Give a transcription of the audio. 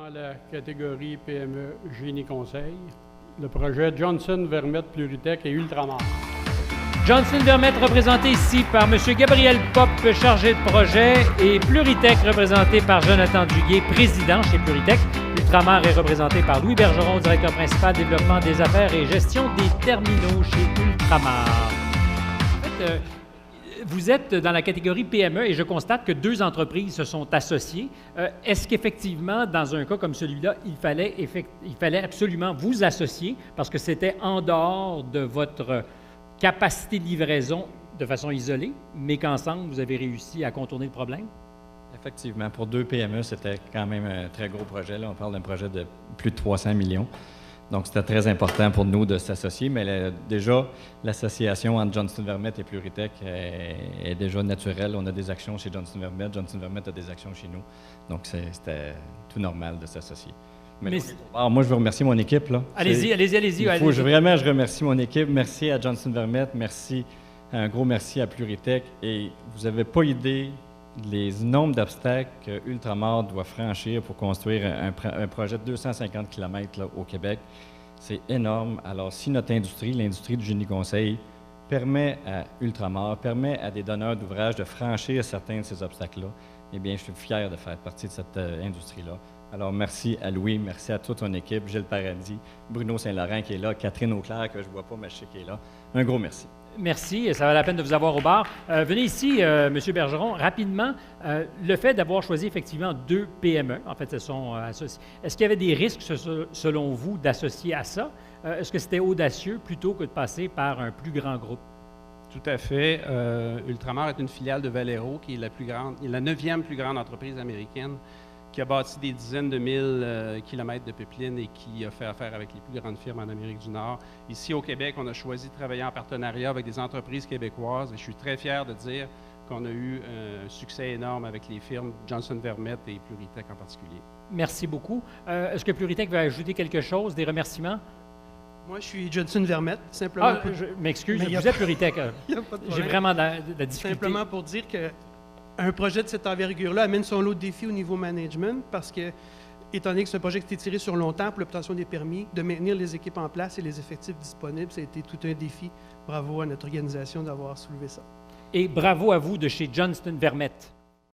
dans la catégorie PME Génie Conseil, le projet Johnson Vermette Pluritech et Ultramar. Johnson Vermette, représenté ici par M. Gabriel Pop, chargé de projet, et Pluritech, représenté par Jonathan Duguay, président chez Pluritech. Ultramar est représenté par Louis Bergeron, directeur principal développement des affaires et gestion des terminaux chez Ultramar. En fait, vous êtes dans la catégorie PME et je constate que deux entreprises se sont associées. Est-ce qu'effectivement, dans un cas comme celui-là, il fallait absolument vous associer parce que c'était en dehors de votre capacité de livraison de façon isolée, mais qu'ensemble, vous avez réussi à contourner le problème? Effectivement, pour deux PME, c'était quand même un très gros projet. Là, on parle d'un projet de plus de 300 millions. Donc, c'était très important pour nous de s'associer, mais déjà, l'association entre Johnson Vermette et Pluritech est déjà naturelle. On a des actions chez Johnson Vermette a des actions chez nous. Donc, c'était tout normal de s'associer. Alors, moi, je veux remercier mon équipe. Allez-y. Vraiment, je remercie mon équipe. Merci à Johnson Vermette, un gros merci à Pluritech. Et vous n'avez pas idée les nombres d'obstacles que Ultramar doit franchir pour construire un projet de 250 km là, au Québec. C'est énorme. Alors, si notre industrie, l'industrie du génie conseil, permet à Ultramar, permet à des donneurs d'ouvrages de franchir certains de ces obstacles-là, eh bien, je suis fier de faire partie de cette industrie-là. Alors, merci à Louis, merci à toute ton équipe, Gilles Paradis, Bruno Saint-Laurent qui est là, Catherine Auclair, que je ne vois pas, mais je sais qu'elle est là. Un gros merci. Merci, ça vaut la peine de vous avoir au bar. Venez ici, M. Bergeron, rapidement. Le fait d'avoir choisi effectivement deux PME, en fait, se sont associés. Est-ce qu'il y avait des risques, selon vous, d'associer à ça? Est-ce que c'était audacieux plutôt que de passer par un plus grand groupe? Tout à fait. Ultramar est une filiale de Valero, qui est la 9e plus grande entreprise américaine, qui a bâti des dizaines de mille kilomètres de pipeline et qui a fait affaire avec les plus grandes firmes en Amérique du Nord. Ici, au Québec, on a choisi de travailler en partenariat avec des entreprises québécoises et je suis très fier de dire qu'on a eu un succès énorme avec les firmes Johnson Vermette et Pluritech en particulier. Merci beaucoup. Est-ce que Pluritech veut ajouter quelque chose, des remerciements? Moi, je suis Johnson Vermette, simplement. Ah, je m'excuse, vous êtes Pluritech. J'ai vraiment de la difficulté. Simplement pour dire que un projet de cette envergure-là amène son lot de défis au niveau management parce que, étant donné que c'est un projet qui est tiré sur longtemps pour l'obtention des permis, de maintenir les équipes en place et les effectifs disponibles, ça a été tout un défi. Bravo à notre organisation d'avoir soulevé ça. Et bravo à vous de chez Johnson Vermette.